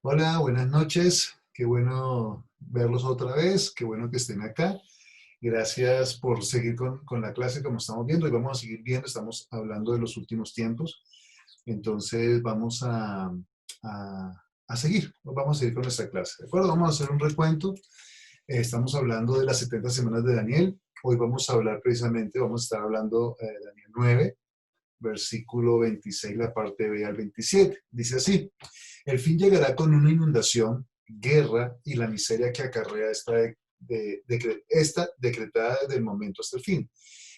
Hola, buenas noches. Qué bueno verlos otra vez. Qué bueno que estén acá. Gracias por seguir con la clase como estamos viendo y vamos a seguir viendo. Estamos hablando de los últimos tiempos. Entonces vamos a seguir. Vamos a seguir con nuestra clase. ¿De acuerdo? Vamos a hacer un recuento. Estamos hablando de las 70 semanas de Daniel. Hoy vamos a hablar precisamente, vamos a estar hablando de Daniel 9, versículo 26, la parte B al 27. Dice así: el fin llegará con una inundación, guerra y la miseria que acarrea esta decretada desde el momento hasta el fin.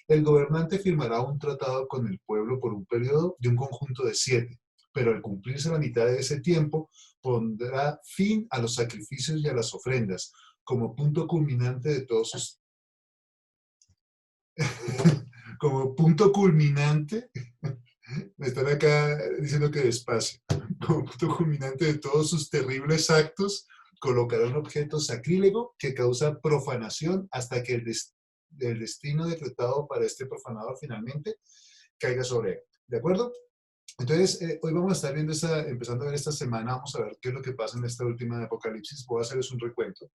El gobernante firmará un tratado con el pueblo por un periodo de un conjunto de 7, pero al cumplirse la mitad de ese tiempo pondrá fin a los sacrificios y a las ofrendas como punto culminante de todos sus como punto culminante. Me están acá diciendo que despacio. Como punto culminante de todos sus terribles actos, colocará un objeto sacrílego que causa profanación hasta que el destino decretado para este profanador finalmente caiga sobre él. ¿De acuerdo? Entonces, hoy vamos a estar viendo empezando a ver esta semana, vamos a ver qué es lo que pasa en esta última de Apocalipsis. Voy a hacerles un recuento.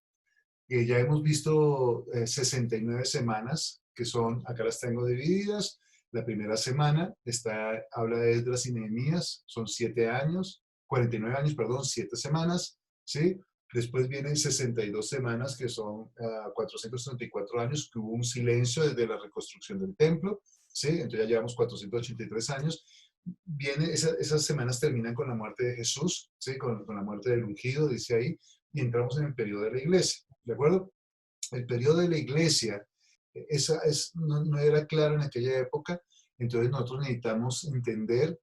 Ya hemos visto 69 semanas, que son, acá las tengo divididas. La primera semana habla de Esdras y Nehemías, son 7 años, 49 años, perdón, 7 semanas, ¿sí? Después vienen 62 semanas, que son 434 años, que hubo un silencio desde la reconstrucción del templo, ¿sí? Entonces ya llevamos 483 años. Esas semanas terminan con la muerte de Jesús, ¿sí? Con la muerte del ungido, dice ahí, y entramos en el periodo de la iglesia. ¿De acuerdo? El periodo de la iglesia no era claro en aquella época, entonces nosotros necesitamos entender,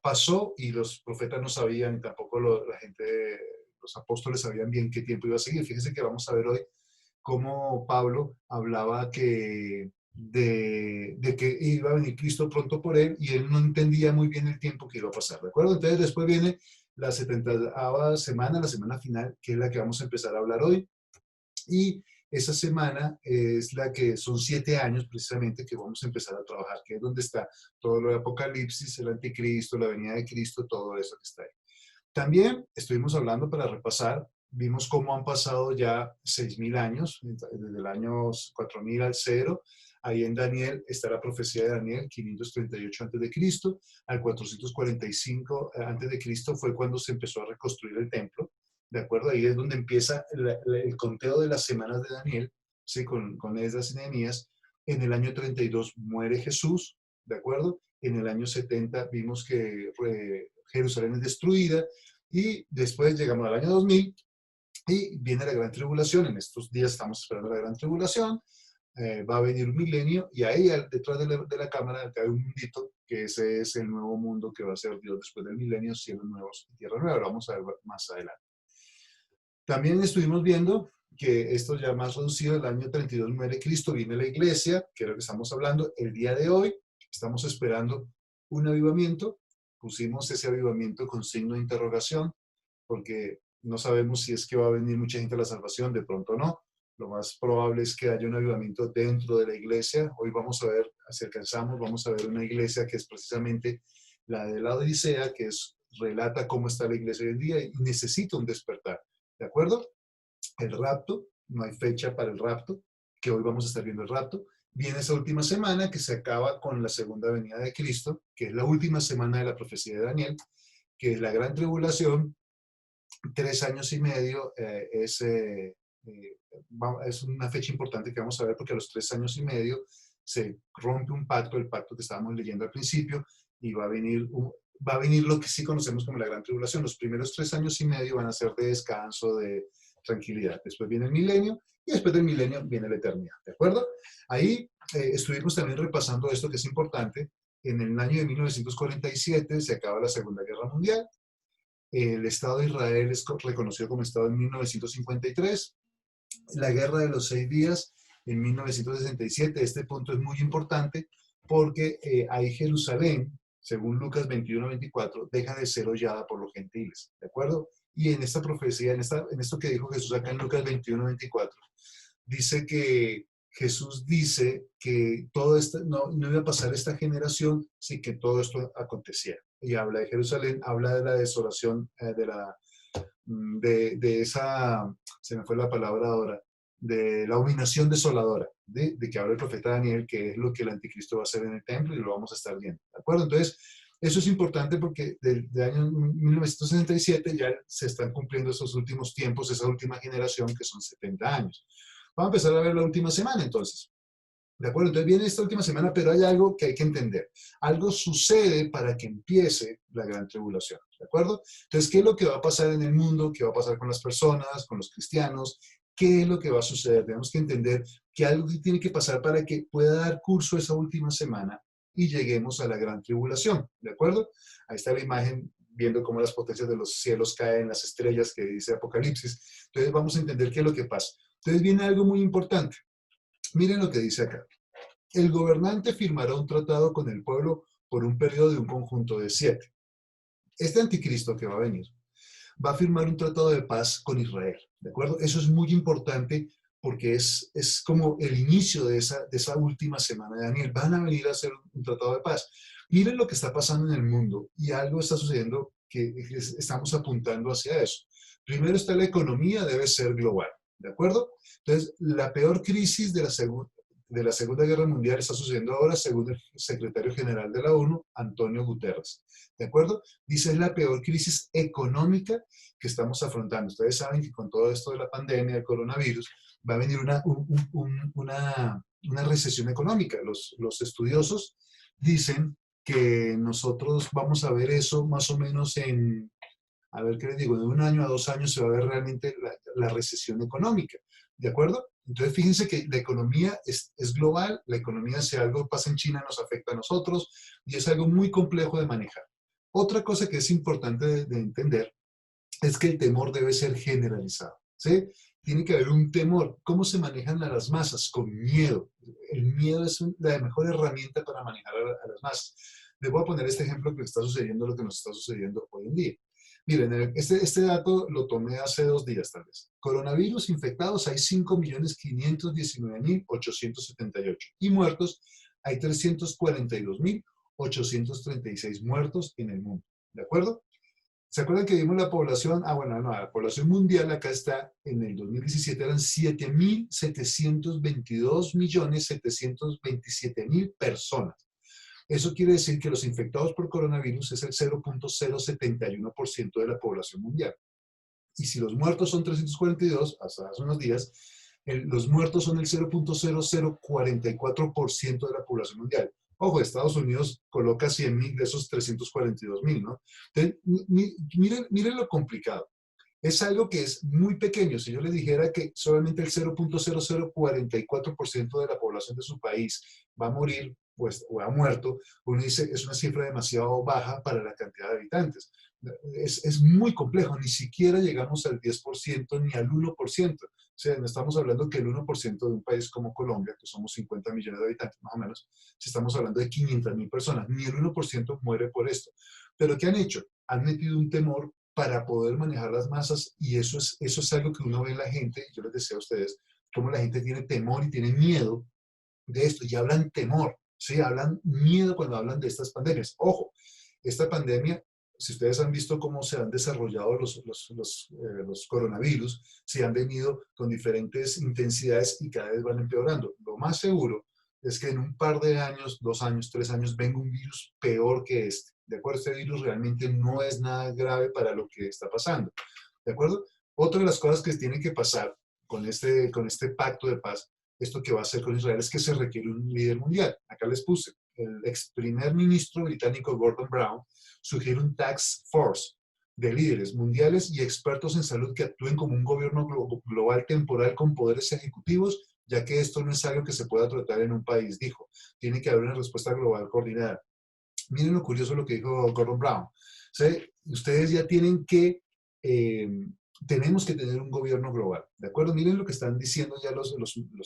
pasó y los profetas no sabían, tampoco la gente, los apóstoles sabían bien qué tiempo iba a seguir. Fíjense que vamos a ver hoy cómo Pablo hablaba de que iba a venir Cristo pronto por él y él no entendía muy bien el tiempo que iba a pasar, ¿de acuerdo? Entonces después viene la 70ª semana, la semana final, que es la que vamos a empezar a hablar hoy. Y esa semana es la que son 7 años precisamente que vamos a empezar a trabajar, que es donde está todo lo de Apocalipsis, el anticristo, la venida de Cristo, todo eso que está ahí. También estuvimos hablando para repasar, vimos cómo han pasado ya 6.000 años, desde el año 4000 al 0. Ahí en Daniel está la profecía de Daniel, 538 a.C. Al 445 a.C. fue cuando se empezó a reconstruir el templo. ¿De acuerdo? Ahí es donde empieza el conteo de las semanas de Daniel, ¿sí? con Esdras y Nehemías. En el año 32 muere Jesús, ¿de acuerdo? En el año 70 vimos que Jerusalén es destruida y después llegamos al año 2000 y viene la gran tribulación. En estos días estamos esperando la gran tribulación. Va a venir un milenio y ahí detrás de la cámara hay un mundito que ese es el nuevo mundo que va a ser Dios después del milenio, cielos nuevos y tierra nueva. Lo vamos a ver más adelante. También estuvimos viendo que esto ya más reducido, el año 32 muere Cristo, viene la iglesia, que es lo que estamos hablando. El día de hoy estamos esperando un avivamiento. Pusimos ese avivamiento con signo de interrogación, porque no sabemos si es que va a venir mucha gente a la salvación, de pronto no. Lo más probable es que haya un avivamiento dentro de la iglesia. Hoy vamos a ver, si alcanzamos, vamos a ver una iglesia que es precisamente la de la Odisea, que relata cómo está la iglesia hoy en día y necesita un despertar. ¿De acuerdo? El rapto, no hay fecha para el rapto, que hoy vamos a estar viendo el rapto. Viene esa última semana que se acaba con la segunda venida de Cristo, que es la última semana de la profecía de Daniel, que es la gran tribulación. 3 años y medio es una fecha importante que vamos a ver porque a los 3 años y medio se rompe un pacto, el pacto que estábamos leyendo al principio, y va a venir lo que sí conocemos como la gran tribulación. Los primeros 3 años y medio van a ser de descanso, de tranquilidad. Después viene el milenio y después del milenio viene la eternidad. ¿De acuerdo? Ahí estuvimos también repasando esto que es importante. En el año de 1947 se acaba la Segunda Guerra Mundial. El Estado de Israel es reconocido como Estado en 1953. La Guerra de los 6 días en 1967. Este punto es muy importante porque ahí Jerusalén, según Lucas 21-24, deja de ser hollada por los gentiles, ¿de acuerdo? Y en esta profecía, en esto que dijo Jesús acá en Lucas 21-24, dice que Jesús dice que todo esto no iba a pasar esta generación sin que todo esto aconteciera. Y habla de Jerusalén, habla de la desolación, de esa, se me fue la palabra ahora, de la abominación desoladora, de que habla el profeta Daniel, que es lo que el anticristo va a hacer en el templo y lo vamos a estar viendo, ¿de acuerdo? Entonces, eso es importante porque del año 1967 ya se están cumpliendo esos últimos tiempos, esa última generación que son 70 años. Vamos a empezar a ver la última semana entonces. ¿De acuerdo? Entonces viene esta última semana, pero hay algo que hay que entender. Algo sucede para que empiece la gran tribulación. ¿De acuerdo? Entonces, ¿qué es lo que va a pasar en el mundo? ¿Qué va a pasar con las personas, con los cristianos? ¿Qué es lo que va a suceder? Tenemos que entender que algo tiene que pasar para que pueda dar curso esa última semana y lleguemos a la gran tribulación. ¿De acuerdo? Ahí está la imagen viendo cómo las potencias de los cielos caen, las estrellas que dice Apocalipsis. Entonces vamos a entender qué es lo que pasa. Entonces viene algo muy importante. Miren lo que dice acá. El gobernante firmará un tratado con el pueblo por un periodo de un conjunto de 7. Este anticristo que va a venir va a firmar un tratado de paz con Israel, ¿de acuerdo? Eso es muy importante porque es como el inicio de esa última semana de Daniel. Van a venir a hacer un tratado de paz. Miren lo que está pasando en el mundo y algo está sucediendo que estamos apuntando hacia eso. Primero está la economía, debe ser global, ¿de acuerdo? Entonces, la peor crisis de la Segunda Guerra Mundial está sucediendo ahora, según el secretario general de la ONU, Antonio Guterres. ¿De acuerdo? Dice, es la peor crisis económica que estamos afrontando. Ustedes saben que con todo esto de la pandemia, del coronavirus, va a venir una recesión económica. Los estudiosos dicen que nosotros vamos a ver eso más o menos en, a ver qué les digo, de 1 año a 2 años se va a ver realmente la recesión económica. ¿De acuerdo? Entonces, fíjense que la economía es global, la economía, si algo pasa en China, nos afecta a nosotros y es algo muy complejo de manejar. Otra cosa que es importante de entender es que el temor debe ser generalizado, ¿sí? Tiene que haber un temor. ¿Cómo se manejan a las masas? Con miedo. El miedo es la mejor herramienta para manejar a las masas. Les voy a poner este ejemplo que está sucediendo, lo que nos está sucediendo hoy en día. Miren, este dato lo tomé hace 2 días tal vez. Coronavirus infectados hay 5.519.878 y muertos hay 342.836 muertos en el mundo. ¿De acuerdo? ¿Se acuerdan que vimos la población? Ah, bueno, no, la población mundial acá está, en el 2017 eran 7.722.727.000 personas. Eso quiere decir que los infectados por coronavirus es el 0.071% de la población mundial. Y si los muertos son 342, hasta hace unos días, los muertos son el 0.0044% de la población mundial. Ojo, Estados Unidos coloca 100.000 de esos 342.000, ¿no? Entonces, miren lo complicado. Es algo que es muy pequeño. Si yo les dijera que solamente el 0.0044% de la población de su país va a morir, pues, o ha muerto, uno dice, es una cifra demasiado baja para la cantidad de habitantes. Es muy complejo, ni siquiera llegamos al 10% ni al 1%. O sea, no estamos hablando que el 1% de un país como Colombia, que somos 50 millones de habitantes más o menos, si estamos hablando de 500.000 personas, ni el 1% muere por esto. Pero ¿qué han hecho? Han metido un temor para poder manejar las masas y eso es algo que uno ve en la gente, yo les decía a ustedes, cómo la gente tiene temor y tiene miedo de esto y hablan temor, ¿sí? Hablan miedo cuando hablan de estas pandemias. Ojo, esta pandemia, si ustedes han visto cómo se han desarrollado los coronavirus, se han venido con diferentes intensidades y cada vez van empeorando. Lo más seguro es que en un par de años, 2 años, 3 años, venga un virus peor que este. ¿De acuerdo? Este virus realmente no es nada grave para lo que está pasando. ¿De acuerdo? Otra de las cosas que tienen que pasar con este pacto de paz, esto que va a hacer con Israel, es que se requiere un líder mundial. Acá les puse. El ex primer ministro británico Gordon Brown sugiere un task force de líderes mundiales y expertos en salud que actúen como un gobierno global temporal con poderes ejecutivos, ya que esto no es algo que se pueda tratar en un país, dijo. Tiene que haber una respuesta global coordinada. Miren lo curioso lo que dijo Gordon Brown. ¿Sí? Ustedes ya tienen que, tenemos que tener un gobierno global, ¿de acuerdo? Miren lo que están diciendo ya los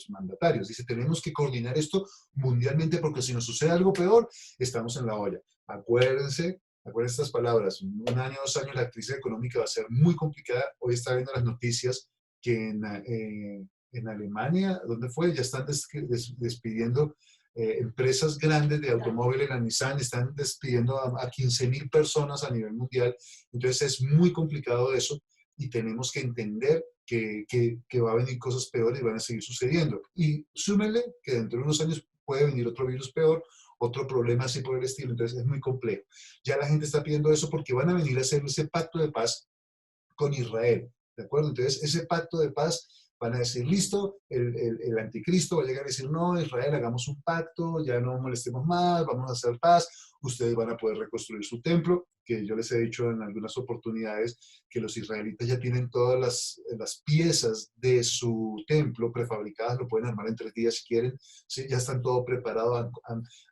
mandatarios. Dice, tenemos que coordinar esto mundialmente porque si nos sucede algo peor, estamos en la olla. Acuérdense estas palabras. 1 año, 2 años, la crisis económica va a ser muy complicada. Hoy está viendo las noticias que en Alemania, ¿dónde fue? Ya están despidiendo empresas grandes de automóviles, la Nissan, están despidiendo a 15.000 personas a nivel mundial. Entonces es muy complicado eso. y tenemos que entender que va a venir cosas peores y van a seguir sucediendo. Y súmenle que dentro de unos años puede venir otro virus peor, otro problema así por el estilo, entonces es muy complejo. Ya la gente está pidiendo eso porque van a venir a hacer ese pacto de paz con Israel, ¿de acuerdo? Entonces, ese pacto de paz van a decir, listo, el anticristo va a llegar a decir, no, Israel, hagamos un pacto, ya no molestemos más, vamos a hacer paz, ustedes van a poder reconstruir su templo, que yo les he dicho en algunas oportunidades que los israelitas ya tienen todas las piezas de su templo prefabricadas, lo pueden armar en 3 días si quieren, ¿sí? Ya están todo preparado,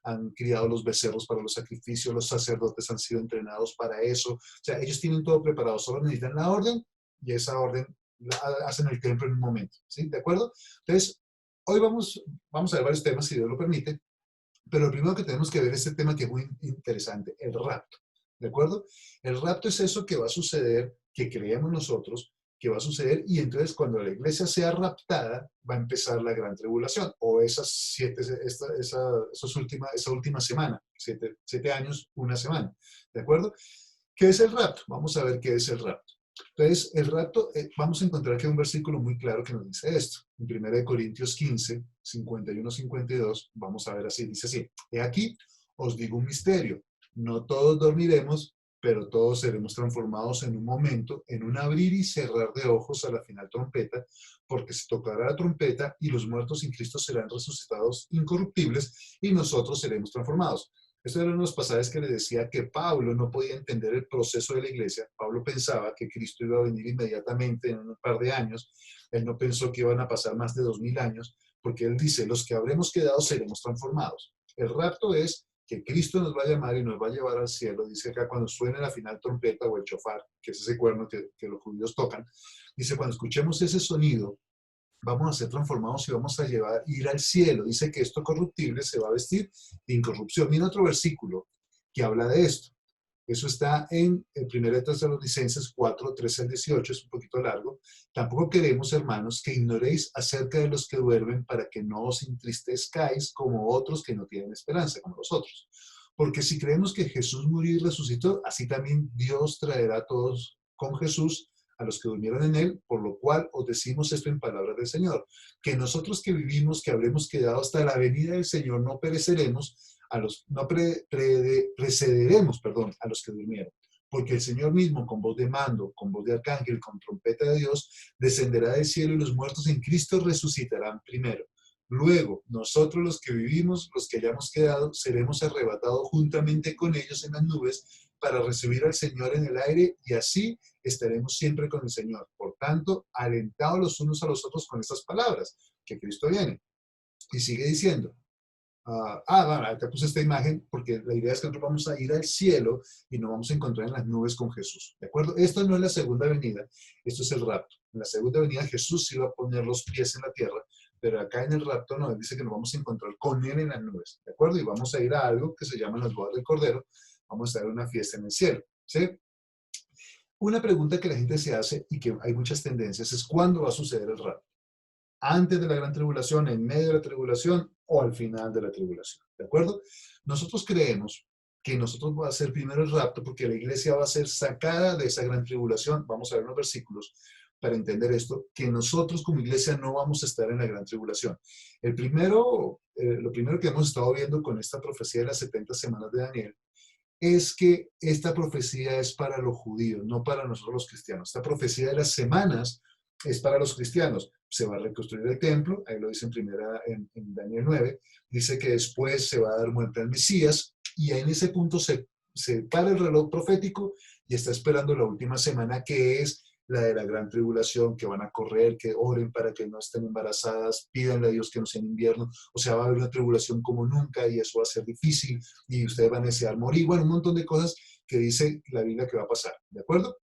han criado los becerros para los sacrificios, los sacerdotes han sido entrenados para eso, o sea, ellos tienen todo preparado, solo necesitan la orden y esa orden hacen el templo en un momento, ¿sí? ¿De acuerdo? Entonces, hoy vamos a ver varios temas, si Dios lo permite, pero lo primero que tenemos que ver es este tema que es muy interesante, el rapto, ¿de acuerdo? El rapto es eso que va a suceder, que creemos nosotros, que va a suceder, y entonces cuando la iglesia sea raptada, va a empezar la gran tribulación, o esa última semana, 7 años, una semana, ¿de acuerdo? ¿Qué es el rapto? Vamos a ver qué es el rapto. Entonces, el rapto, vamos a encontrar que hay un versículo muy claro que nos dice esto. En 1 Corintios 15, 51-52, vamos a ver así, dice así, he aquí, os digo un misterio, no todos dormiremos, pero todos seremos transformados en un momento, en un abrir y cerrar de ojos a la final trompeta, porque se tocará la trompeta y los muertos en Cristo serán resucitados incorruptibles y nosotros seremos transformados. Estos eran unos pasajes que le decía que Pablo no podía entender el proceso de la iglesia. Pablo pensaba que Cristo iba a venir inmediatamente en un par de años. Él no pensó que iban a pasar más de 2000 años, porque él dice, los que habremos quedado seremos transformados. El rapto es que Cristo nos va a llamar y nos va a llevar al cielo. Dice acá cuando suene la final trompeta o el chofar, que es ese cuerno que los judíos tocan, dice cuando escuchemos ese sonido, vamos a ser transformados y vamos a ir al cielo. Dice que esto corruptible se va a vestir de incorrupción. Mira otro versículo que habla de esto. Eso está en el 1 Tesalonicenses 4, 13 al 18, es un poquito largo. Tampoco queremos, hermanos, que ignoréis acerca de los que duermen para que no os entristezcáis como otros que no tienen esperanza, como nosotros. Porque si creemos que Jesús murió y resucitó, así también Dios traerá a todos con Jesús a los que durmieron en él, por lo cual os decimos esto en palabras del Señor, que nosotros que vivimos, que habremos quedado hasta la venida del Señor, no pereceremos, no precederemos, perdón, a los que durmieron. Porque el Señor mismo, con voz de mando, con voz de arcángel, con trompeta de Dios, descenderá del cielo y los muertos en Cristo resucitarán primero. Luego, nosotros los que vivimos, los que hayamos quedado, seremos arrebatados juntamente con ellos en las nubes para recibir al Señor en el aire y así estaremos siempre con el Señor. Por tanto, alentados los unos a los otros con estas palabras, que Cristo viene. Y sigue diciendo, bueno, acá puse esta imagen porque la idea es que nosotros vamos a ir al cielo y nos vamos a encontrar en las nubes con Jesús. ¿De acuerdo? Esto no es la segunda venida, esto es el rapto. En la segunda venida Jesús sí va a poner los pies en la tierra, pero acá en el rapto nos dice que nos vamos a encontrar con Él en las nubes. ¿De acuerdo? Y vamos a ir a algo que se llama las bodas del Cordero. Vamos a dar una fiesta en el cielo. ¿Sí? Una pregunta que la gente se hace y que hay muchas tendencias es ¿cuándo va a suceder el rapto? ¿Antes de la gran tribulación, en medio de la tribulación o al final de la tribulación? ¿De acuerdo? Nosotros creemos que nosotros va a ser primero el rapto porque la iglesia va a ser sacada de esa gran tribulación. Vamos a ver unos versículos para entender esto, que nosotros como iglesia no vamos a estar en la gran tribulación. Lo primero que hemos estado viendo con esta profecía de las 70 semanas de Daniel es que esta profecía es para los judíos, no para nosotros los cristianos. Esta profecía de las semanas es para los cristianos. Se va a reconstruir el templo, ahí lo dice en Daniel 9, dice que después se va a dar muerte al Mesías, y en ese punto se para el reloj profético y está esperando la última semana, que es la de la gran tribulación, que van a correr, que oren para que no estén embarazadas, pídanle a Dios que no sea en invierno, o sea, va a haber una tribulación como nunca y eso va a ser difícil y ustedes van a desear morir, bueno, un montón de cosas que dice la Biblia que va a pasar, ¿de acuerdo?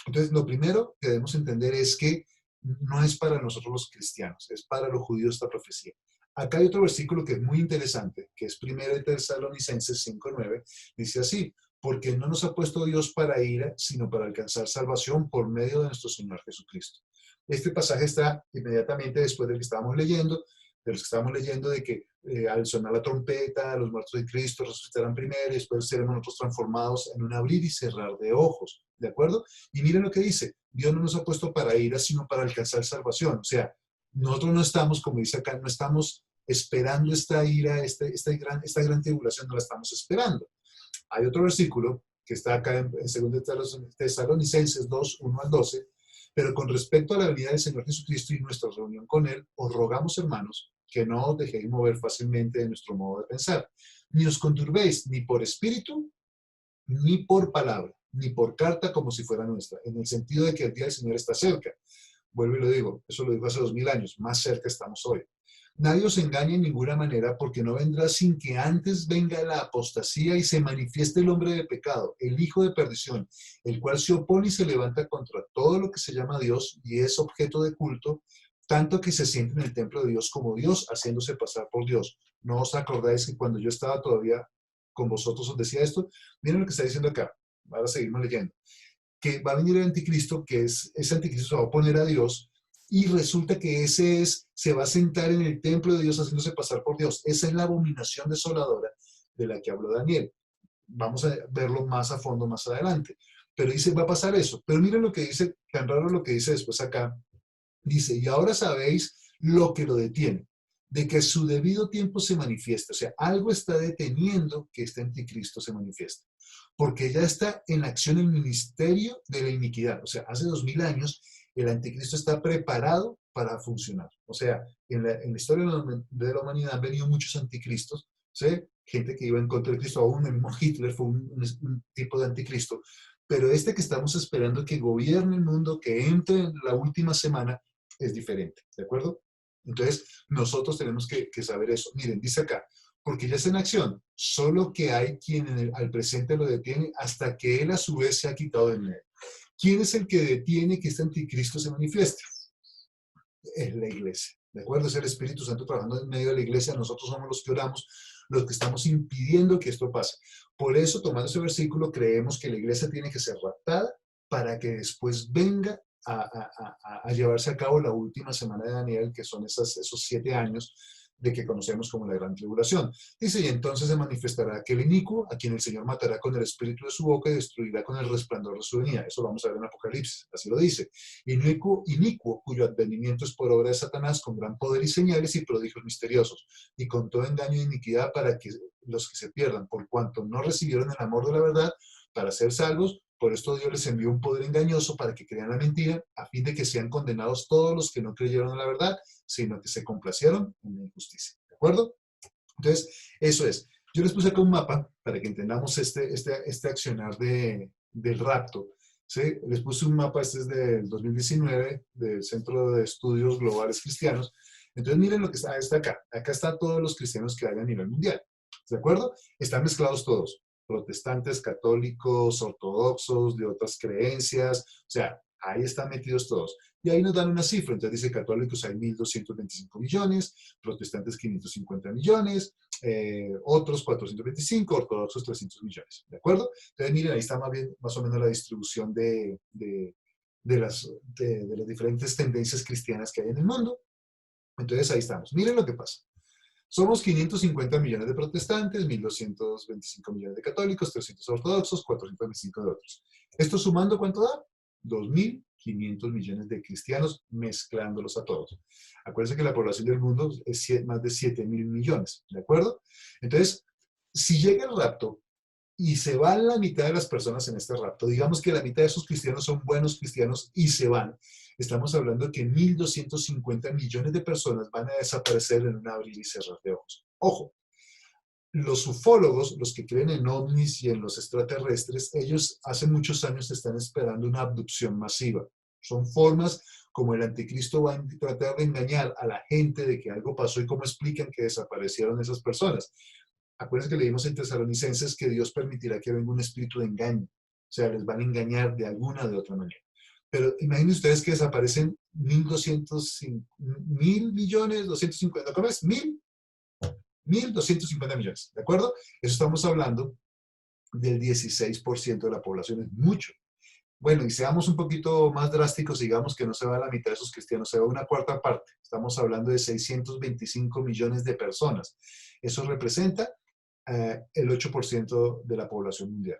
Entonces, lo primero que debemos entender es que no es para nosotros los cristianos, es para los judíos esta profecía. Acá hay otro versículo que es muy interesante, que es 1 Tesalonicenses 5:9, dice así, porque no nos ha puesto Dios para ira, sino para alcanzar salvación por medio de nuestro Señor Jesucristo. Este pasaje está inmediatamente después del que estábamos leyendo, de que al sonar la trompeta, los muertos de Cristo resucitarán primero y después seremos nosotros transformados en un abrir y cerrar de ojos. ¿de acuerdo? Y miren lo que dice, Dios no nos ha puesto para ira, sino para alcanzar salvación. O sea, nosotros no estamos, como dice acá, no estamos esperando esta ira, esta gran tribulación, no la estamos esperando. Hay otro versículo que está acá en 2 Tesalonicenses 2, 1 al 12, pero con respecto a la venida del Señor Jesucristo y nuestra reunión con Él, os rogamos, hermanos, que no os dejéis mover fácilmente de nuestro modo de pensar, ni os conturbéis ni por espíritu, ni por palabra, ni por carta como si fuera nuestra, en el sentido de que el día del Señor está cerca. Vuelvo y lo digo, eso lo dijo hace 2000 años, más cerca estamos hoy. Nadie os engañe en ninguna manera, porque no vendrá sin que antes venga la apostasía y se manifieste el hombre de pecado, el hijo de perdición, el cual se opone y se levanta contra todo lo que se llama Dios y es objeto de culto, tanto que se siente en el templo de Dios como Dios, haciéndose pasar por Dios. ¿No os acordáis que cuando yo estaba todavía con vosotros os decía esto? Miren lo que está diciendo acá. Ahora seguimos leyendo. Que va a venir el anticristo, que ese anticristo se va a oponer a Dios, y resulta que se va a sentar en el templo de Dios haciéndose pasar por Dios. Esa es la abominación desoladora de la que habló Daniel. Vamos a verlo más a fondo más adelante. Pero dice, va a pasar eso. Pero miren lo que dice, tan raro lo que dice después acá. Dice, y ahora sabéis lo que lo detiene, de que a su debido tiempo se manifiesta. O sea, algo está deteniendo que este anticristo se manifieste. Porque ya está en acción el ministerio de la iniquidad. O sea, hace 2000 años el anticristo está preparado para funcionar. O sea, en la historia de la humanidad han venido muchos anticristos, ¿sí? Gente que iba en contra de Cristo, aún el mismo Hitler fue un tipo de anticristo. Pero este que estamos esperando que gobierne el mundo, que entre en la última semana, es diferente, ¿de acuerdo? Entonces, nosotros tenemos que saber eso. Miren, dice acá, porque ya está en acción, solo que hay quien al presente lo detiene hasta que él a su vez se ha quitado del medio. ¿Quién es el que detiene que este anticristo se manifieste? Es la iglesia, ¿de acuerdo? Es el Espíritu Santo trabajando en medio de la iglesia, nosotros somos los que oramos, los que estamos impidiendo que esto pase. Por eso, tomando ese versículo, creemos que la iglesia tiene que ser raptada para que después venga a llevarse a cabo la última semana de Daniel, que son esos 7 años de que conocemos como la gran tribulación. Dice, y entonces se manifestará aquel inicuo, a quien el Señor matará con el espíritu de su boca y destruirá con el resplandor de su venida. Eso lo vamos a ver en Apocalipsis, así lo dice. Inicuo, cuyo advenimiento es por obra de Satanás, con gran poder y señales y prodigios misteriosos, y con todo engaño e iniquidad para que los que se pierdan, por cuanto no recibieron el amor de la verdad para ser salvos. Por esto Dios les envió un poder engañoso para que crean la mentira, a fin de que sean condenados todos los que no creyeron en la verdad, sino que se complacieron en la injusticia. ¿De acuerdo? Entonces, eso es. Yo les puse acá un mapa para que entendamos este accionar del rapto. ¿Sí? Les puse un mapa, este es del 2019, del Centro de Estudios Globales Cristianos. Entonces, miren lo que está acá. Acá están todos los cristianos que hay a nivel mundial. ¿De acuerdo? Están mezclados todos. Protestantes, católicos, ortodoxos, de otras creencias. O sea, ahí están metidos todos. Y ahí nos dan una cifra. Entonces dice católicos hay 1.225 millones, protestantes 550 millones, otros 425, ortodoxos 300 millones. ¿De acuerdo? Entonces miren, ahí está más o menos la distribución de las diferentes tendencias cristianas que hay en el mundo. Entonces ahí estamos. Miren lo que pasa. Somos 550 millones de protestantes, 1.225 millones de católicos, 300 ortodoxos, 425 de otros. ¿Esto sumando cuánto da? 2.500 millones de cristianos mezclándolos a todos. Acuérdense que la población del mundo es más de 7.000 millones, ¿de acuerdo? Entonces, si llega el rapto y se van la mitad de las personas en este rapto, digamos que la mitad de esos cristianos son buenos cristianos y se van, estamos hablando de que 1.250 millones de personas van a desaparecer en un abrir y cerrar de ojos. Ojo, los ufólogos, los que creen en ovnis y en los extraterrestres, ellos hace muchos años están esperando una abducción masiva. Son formas como el anticristo va a tratar de engañar a la gente de que algo pasó y cómo explican que desaparecieron esas personas. Acuérdense que leímos en Tesalonicenses que Dios permitirá que venga un espíritu de engaño. O sea, les van a engañar de alguna o de otra manera. Pero imaginen ustedes que desaparecen 1.200, 1.000 millones, 250, ¿cómo es? 1.250 millones, ¿de acuerdo? Eso estamos hablando del 16% de la población, es mucho. Bueno, y seamos un poquito más drásticos, digamos que no se va a la mitad de esos cristianos, se va a una cuarta parte. Estamos hablando de 625 millones de personas. Eso representa el 8% de la población mundial.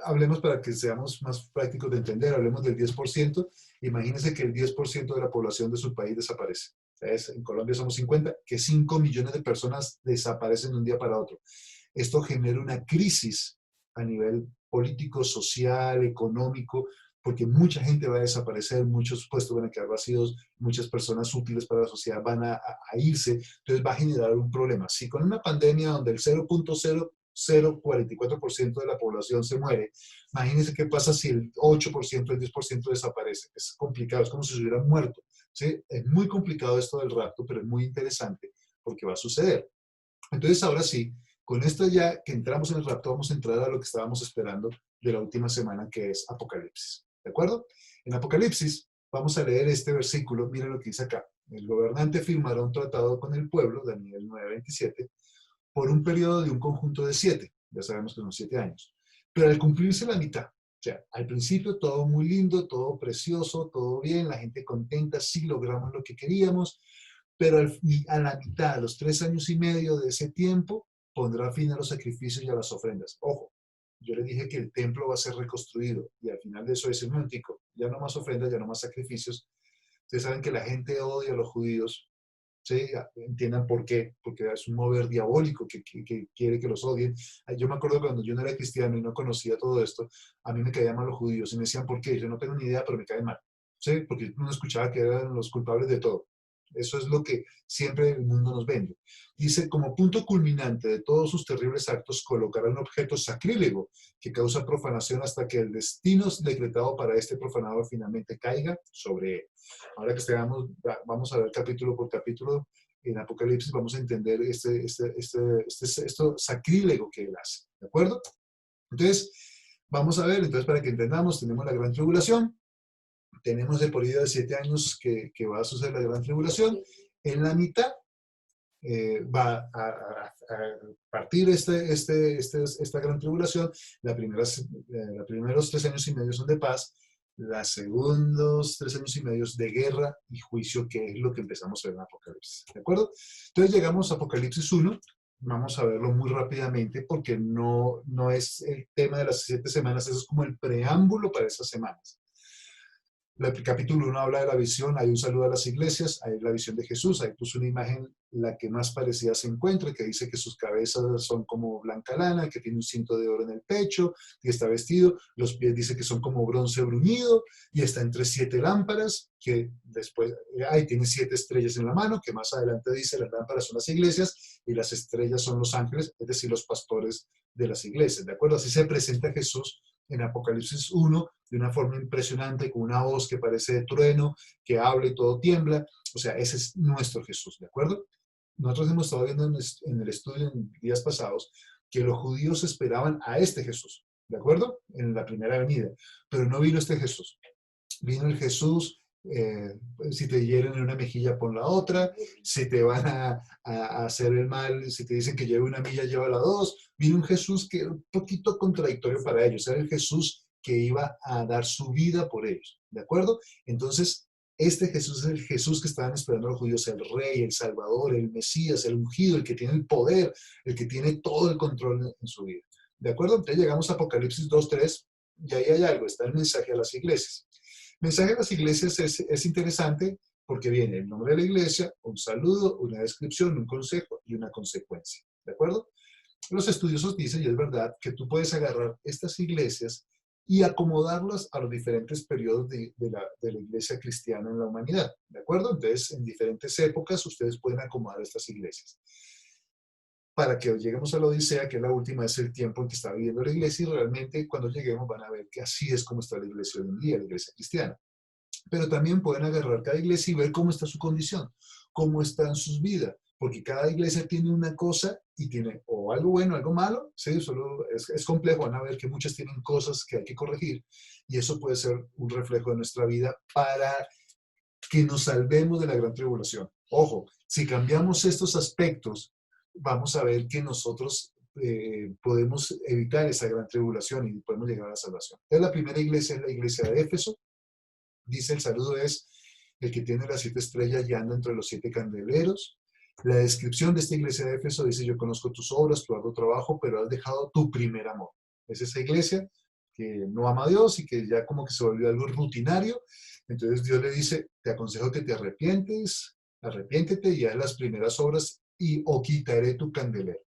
hablemos para que seamos más prácticos de entender, hablemos del 10%. Imagínense que el 10% de la población de su país desaparece. En Colombia somos 50, que 5 millones de personas desaparecen de un día para otro. Esto genera una crisis a nivel político, social, económico, porque mucha gente va a desaparecer, muchos puestos van a quedar vacíos, muchas personas útiles para la sociedad van a irse, entonces va a generar un problema. Si con una pandemia donde el 0.0044% de la población se muere, imagínense qué pasa si el 8%, el 10% desaparece. Es complicado, es como si se hubieran muerto. ¿Sí? Es muy complicado esto del rapto, pero es muy interesante porque va a suceder. Entonces, ahora sí, con esto ya que entramos en el rapto, vamos a entrar a lo que estábamos esperando de la última semana, que es Apocalipsis. ¿De acuerdo? En Apocalipsis vamos a leer este versículo. Miren lo que dice acá. El gobernante firmará un tratado con el pueblo, Daniel 9:27, por un periodo de un conjunto de 7. Ya sabemos que son 7 años. Pero al cumplirse la mitad, o sea, al principio todo muy lindo, todo precioso, todo bien, la gente contenta, sí logramos lo que queríamos, pero a la mitad, a los 3 años y medio de ese tiempo, pondrá fin a los sacrificios y a las ofrendas. Ojo, yo le dije que el templo va a ser reconstruido y al final de eso es un momentico, ya no más ofrendas, ya no más sacrificios. Ustedes saben que la gente odia a los judíos, ¿sí? Entiendan por qué, porque es un mover diabólico que quiere que los odien. Yo me acuerdo cuando yo no era cristiano y no conocía todo esto, a mí me caían mal los judíos y me decían por qué, yo no tengo ni idea, pero me caen mal, ¿sí? Porque uno escuchaba que eran los culpables de todo. Eso es lo que siempre el mundo nos vende. Dice, como punto culminante de todos sus terribles actos, colocará un objeto sacrílego que causa profanación hasta que el destino decretado para este profanador finalmente caiga sobre él. Ahora que estemos, vamos a ver capítulo por capítulo en Apocalipsis, vamos a entender esto sacrílego que él hace. ¿De acuerdo? Entonces, vamos a ver, entonces para que entendamos, tenemos la gran tribulación, tenemos el periodo de 7 años que va a suceder la gran tribulación. En la mitad va a partir esta gran tribulación. Los primeros 3 años y medio son de paz, los segundos 3 años y medio de guerra y juicio, que es lo que empezamos a ver en Apocalipsis. ¿De acuerdo? Entonces llegamos a Apocalipsis 1. Vamos a verlo muy rápidamente porque no es el tema de las 7 semanas, eso es como el preámbulo para esas semanas. El capítulo 1 habla de la visión, hay un saludo a las iglesias, hay la visión de Jesús, ahí puso una imagen la que más parecida se encuentra, que dice que sus cabezas son como blanca lana, que tiene un cinto de oro en el pecho y está vestido, los pies dice que son como bronce bruñido y está entre 7 lámparas, que después, ahí tiene 7 estrellas en la mano, que más adelante dice las lámparas son las iglesias y las estrellas son los ángeles, es decir, los pastores de las iglesias, ¿de acuerdo? Así se presenta Jesús en Apocalipsis 1 de una forma impresionante, con una voz que parece de trueno, que habla y todo tiembla. O sea, ese es nuestro Jesús, ¿de acuerdo? Nosotros hemos estado viendo en el estudio en días pasados que los judíos esperaban a este Jesús, ¿de acuerdo? En la primera venida. Pero no vino este Jesús. Vino el Jesús, si te hieren en una mejilla, pon la otra, si te van a hacer el mal, si te dicen que lleve una milla, llévala dos. Vino un Jesús que era un poquito contradictorio para ellos, era el Jesús que iba a dar su vida por ellos, ¿de acuerdo? Entonces, este Jesús es el Jesús que estaban esperando los judíos, el Rey, el Salvador, el Mesías, el ungido, el que tiene el poder, el que tiene todo el control en su vida. ¿De acuerdo? Entonces llegamos a Apocalipsis 2:3 y ahí hay algo, está el mensaje a las iglesias. El mensaje a las iglesias es interesante porque viene el nombre de la iglesia, un saludo, una descripción, un consejo y una consecuencia. ¿De acuerdo? Los estudiosos dicen, y es verdad, que tú puedes agarrar estas iglesias y acomodarlas a los diferentes periodos de la iglesia cristiana en la humanidad. ¿De acuerdo? Entonces, en diferentes épocas ustedes pueden acomodar estas iglesias. Para que lleguemos a la Odisea, que es la última, es el tiempo en que está viviendo la iglesia, y realmente cuando lleguemos van a ver que así es como está la iglesia hoy en día, la iglesia cristiana. Pero también pueden agarrar cada iglesia y ver cómo está su condición, cómo están sus vidas, porque cada iglesia tiene una cosa y tiene o algo bueno, algo malo, ¿sí? Solo es complejo, van a ver que muchas tienen cosas que hay que corregir y eso puede ser un reflejo de nuestra vida para que nos salvemos de la gran tribulación. Ojo, si cambiamos estos aspectos, vamos a ver que nosotros podemos evitar esa gran tribulación y podemos llegar a la salvación. Entonces, la primera iglesia es la iglesia de Éfeso. Dice, el saludo es el que tiene las 7 estrellas y anda entre los 7 candeleros. La descripción de esta iglesia de Éfeso dice, yo conozco tus obras, tu arduo trabajo, pero has dejado tu primer amor. Es esa iglesia que no ama a Dios y que ya como que se volvió algo rutinario. Entonces Dios le dice, te aconsejo que te arrepiéntete y haz las primeras obras y o quitaré tu candelero.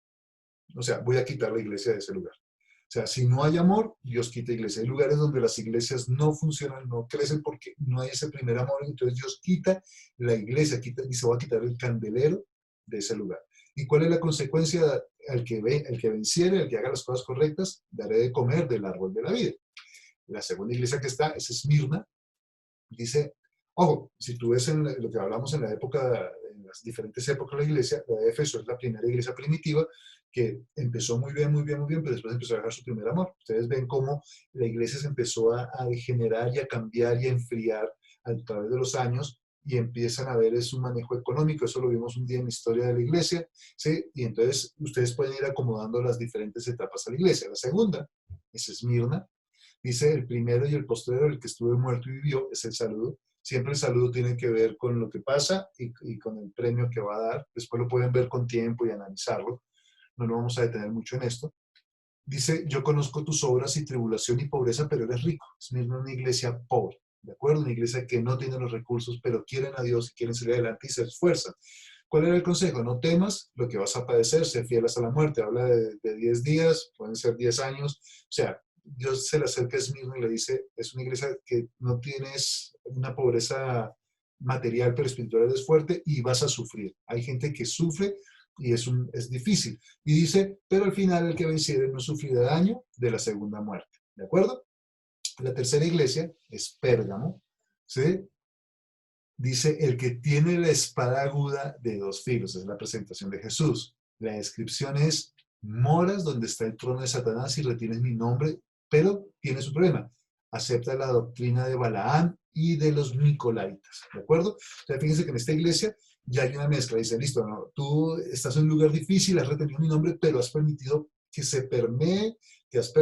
O sea, voy a quitar la iglesia de ese lugar. O sea, si no hay amor, Dios quita iglesia. Hay lugares donde las iglesias no funcionan, no crecen porque no hay ese primer amor. Entonces Dios quita la iglesia, dice, voy a quitar el candelero de ese lugar. ¿Y cuál es la consecuencia? El que venciere, el que haga las cosas correctas, daré de comer del árbol de la vida. La segunda iglesia que está es Esmirna. Dice, ojo, si tú ves en lo que hablamos en la época, en las diferentes épocas de la iglesia, la de Éfeso es la primera iglesia primitiva que empezó muy bien, muy bien, muy bien, pero después empezó a dejar su primer amor. Ustedes ven cómo la iglesia se empezó a degenerar y a cambiar y a enfriar a través de los años y empiezan a ver es un manejo económico. Eso lo vimos un día en la historia de la iglesia, ¿sí? Y entonces ustedes pueden ir acomodando las diferentes etapas a la iglesia. La segunda es Esmirna. Dice el primero y el postrero, el que estuvo muerto y vivió, es el saludo. Siempre el saludo tiene que ver con lo que pasa y con el premio que va a dar. Después lo pueden ver con tiempo y analizarlo. No nos vamos a detener mucho en esto. Dice, yo conozco tus obras y tribulación y pobreza, pero eres rico. Es una iglesia pobre, ¿de acuerdo? Una iglesia que no tiene los recursos, pero quieren a Dios y quieren salir adelante y se esfuerzan. ¿Cuál era el consejo? No temas lo que vas a padecer, sé fiel hasta la muerte. Habla de 10 días, pueden ser 10 años. O sea, Dios se le acerca a sí mismo y le dice, es una iglesia que no tienes una pobreza material, pero espiritual es fuerte y vas a sufrir. Hay gente que sufre y es difícil. Y dice, pero al final el que venciere no sufrirá daño de la segunda muerte. ¿De acuerdo? La tercera iglesia es Pérgamo, ¿sí? Dice, el que tiene la espada aguda de dos filos, es la presentación de Jesús. La descripción es, moras donde está el trono de Satanás y retienes mi nombre, pero tiene su problema. Acepta la doctrina de Balaam y de los Nicolaitas, ¿de acuerdo? O sea, fíjense que en esta iglesia ya hay una mezcla. Dice, listo, no, tú estás en un lugar difícil, has retenido mi nombre, pero has permitido que se permee, que has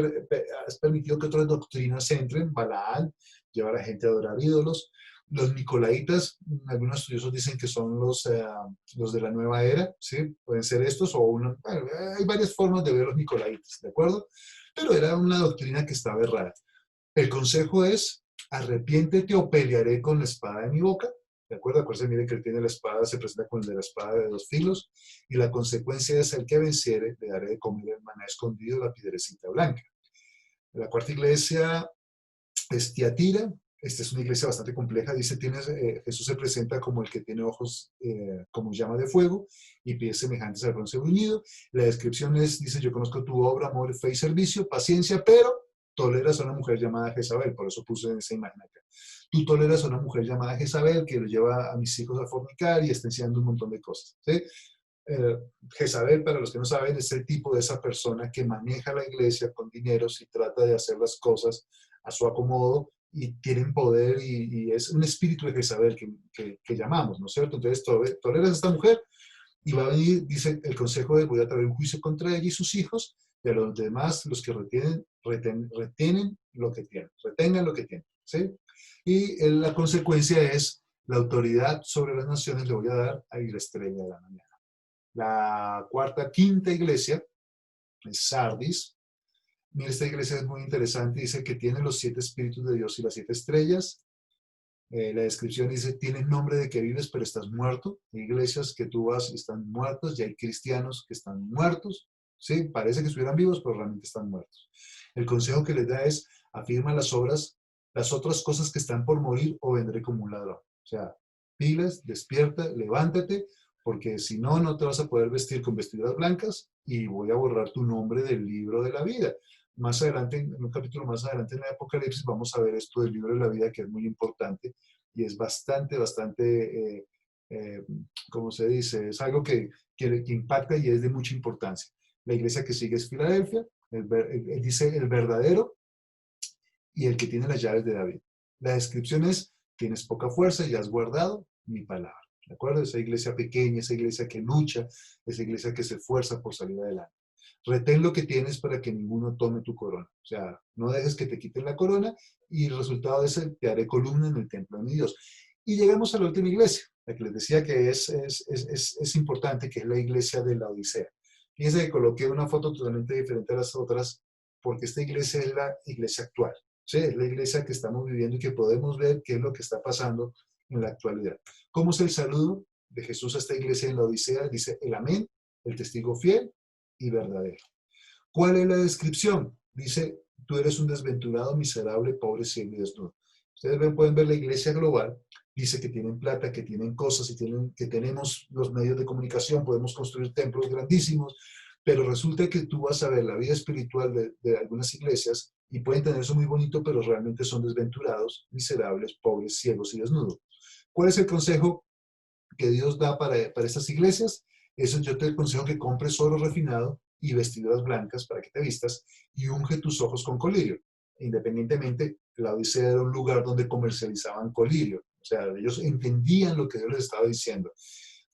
permitido que otras doctrinas entren. Balaam lleva a la gente a adorar ídolos. Los Nicolaitas, algunos estudiosos dicen que son los de la nueva era, ¿sí? Pueden ser estos o bueno, hay varias formas de ver los Nicolaitas, ¿de acuerdo? Pero era una doctrina que estaba errada. El consejo es, arrepiéntete o pelearé con la espada de mi boca, ¿de acuerdo? Acuérdense, miren que el que tiene la espada se presenta con el de la espada de dos filos, y la consecuencia es, el que venciere, le daré de comer el maná escondido, la piedrecita blanca. La cuarta iglesia es Tiatira. Esta es una iglesia bastante compleja. Dice, Jesús se presenta como el que tiene ojos como llama de fuego y pies semejantes al bronce bruñido. La descripción es, dice, yo conozco tu obra, amor, fe y servicio, paciencia, pero toleras a una mujer llamada Jezabel. Por eso puse esa imagen acá. Tú toleras a una mujer llamada Jezabel que lo lleva a mis hijos a fornicar y está enseñando un montón de cosas, ¿sí? Jezabel, para los que no saben, es el tipo de esa persona que maneja la iglesia con dineros y trata de hacer las cosas a su acomodo y tienen poder y es un espíritu de Jezabel que llamamos, ¿no es cierto? Entonces, toleras a esta mujer y va a venir, dice el consejo de voy a traer un juicio contra ella y sus hijos y a los demás, los que retienen lo que tienen, retengan lo que tienen, ¿sí? Y la consecuencia es la autoridad sobre las naciones le voy a dar a la estrella de la mañana. La quinta iglesia es Sardis. Mira, esta iglesia es muy interesante. Dice que tiene los 7 espíritus de Dios y las 7 estrellas. La descripción dice, tiene nombre de que vives, pero estás muerto. Hay iglesias que tú vas y están muertos, y hay cristianos que están muertos. Sí, parece que estuvieran vivos, pero realmente están muertos. El consejo que les da es, afirma las obras, las otras cosas que están por morir, o vendré como un ladrón. O sea, pilas, despierta, levántate, porque si no, no te vas a poder vestir con vestiduras blancas y voy a borrar tu nombre del libro de la vida. Más adelante, en un capítulo más adelante en el Apocalipsis, vamos a ver esto del libro de la vida, que es muy importante y es bastante, ¿cómo se dice? Es algo que impacta y es de mucha importancia. La iglesia que sigue es Filadelfia, dice el verdadero y el que tiene las llaves de David. La descripción es, tienes poca fuerza y has guardado mi palabra. ¿De acuerdo? Esa iglesia pequeña, esa iglesia que lucha, esa iglesia que se esfuerza por salir adelante. Retén lo que tienes para que ninguno tome tu corona. O sea, no dejes que te quiten la corona y el resultado de ese, te haré columna en el templo de mi Dios. Y llegamos a la última iglesia, la que les decía que es importante, que es la iglesia de la Odisea. Fíjense que coloqué una foto totalmente diferente a las otras, porque esta iglesia es la iglesia actual, ¿sí? Es la iglesia que estamos viviendo y que podemos ver qué es lo que está pasando en la actualidad. ¿Cómo es el saludo de Jesús a esta iglesia en la Odisea? Dice el amén, el testigo fiel y verdadero. ¿Cuál es la descripción? Dice, tú eres un desventurado, miserable, pobre, ciego y desnudo. Ustedes pueden ver la iglesia global, dice que tienen plata, que tienen cosas, y que tenemos los medios de comunicación, podemos construir templos grandísimos, pero resulta que tú vas a ver la vida espiritual de algunas iglesias y pueden tener eso muy bonito, pero realmente son desventurados, miserables, pobres, ciegos y desnudos. ¿Cuál es el consejo que Dios da para estas iglesias? Eso yo te aconsejo que compres oro refinado y vestiduras blancas para que te vistas y unge tus ojos con colirio. Independientemente, la Odisea era un lugar donde comercializaban colirio. O sea, ellos entendían lo que Dios les estaba diciendo.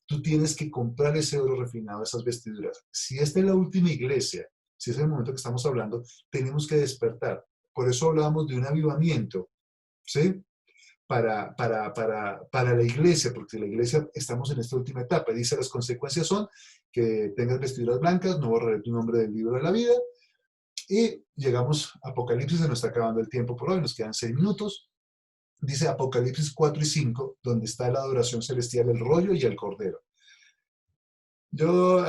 Tú tienes que comprar ese oro refinado, esas vestiduras. Si esta es la última iglesia, si es el momento que estamos hablando, tenemos que despertar. Por eso hablábamos de un avivamiento, ¿sí? Para la iglesia, porque la iglesia estamos en esta última etapa. Dice, las consecuencias son que tengas vestiduras blancas, no borraré tu nombre del libro de la vida. Y llegamos a Apocalipsis, se nos está acabando el tiempo por hoy, nos quedan 6 minutos. Dice Apocalipsis 4 y 5, donde está la adoración celestial, el rollo y el cordero. Yo,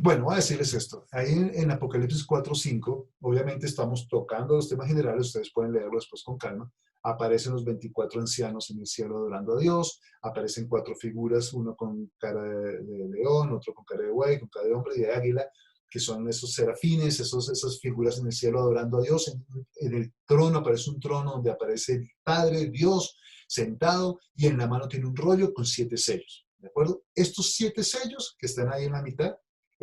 bueno, voy a decirles esto. Ahí en Apocalipsis 4, 5, obviamente estamos tocando los temas generales, ustedes pueden leerlo después con calma. Aparecen los 24 ancianos en el cielo adorando a Dios, aparecen 4 figuras, uno con cara de león, otro con cara de buey, con cara de hombre y de águila, que son esos serafines, esas figuras en el cielo adorando a Dios. En el trono aparece un trono donde aparece el Padre, Dios, sentado, y en la mano tiene un rollo con 7 sellos. ¿De acuerdo? Estos 7 sellos que están ahí en la mitad,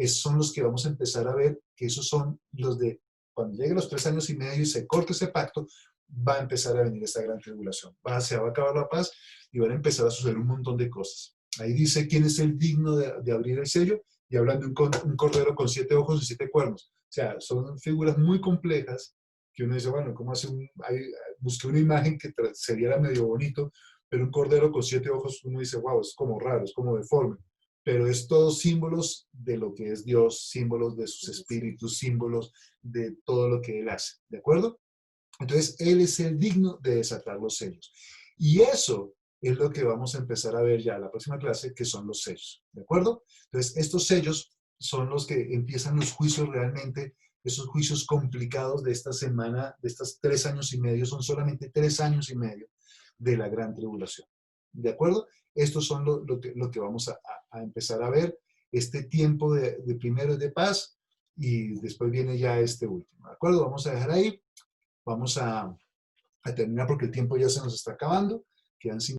son los que vamos a empezar a ver, que esos son los de, cuando lleguen los 3 años y medio y se corte ese pacto, va a empezar a venir esta gran tribulación. Se va a acabar la paz y van a empezar a suceder un montón de cosas. Ahí dice quién es el digno de abrir el sello y hablan de un cordero con 7 ojos y 7 cuernos. O sea, son figuras muy complejas que uno dice, bueno, ¿cómo hace busqué una imagen que se viera medio bonito, pero un cordero con 7 ojos, uno dice, wow, es como raro, es como deforme. Pero es todo símbolos de lo que es Dios, símbolos de sus espíritus, símbolos de todo lo que Él hace. ¿De acuerdo? Entonces, Él es el digno de desatar los sellos. Y eso es lo que vamos a empezar a ver ya en la próxima clase, que son los sellos. ¿De acuerdo? Entonces, estos sellos son los que empiezan los juicios realmente, esos juicios complicados de esta semana, de estos 3 años y medio, son solamente 3 años y medio de la gran tribulación. ¿De acuerdo? Estos son lo que vamos a empezar a ver, este tiempo de primero de paz y después viene ya este último. ¿De acuerdo? Vamos a dejar ahí. Vamos a terminar porque el tiempo ya se nos está acabando. Quedan 5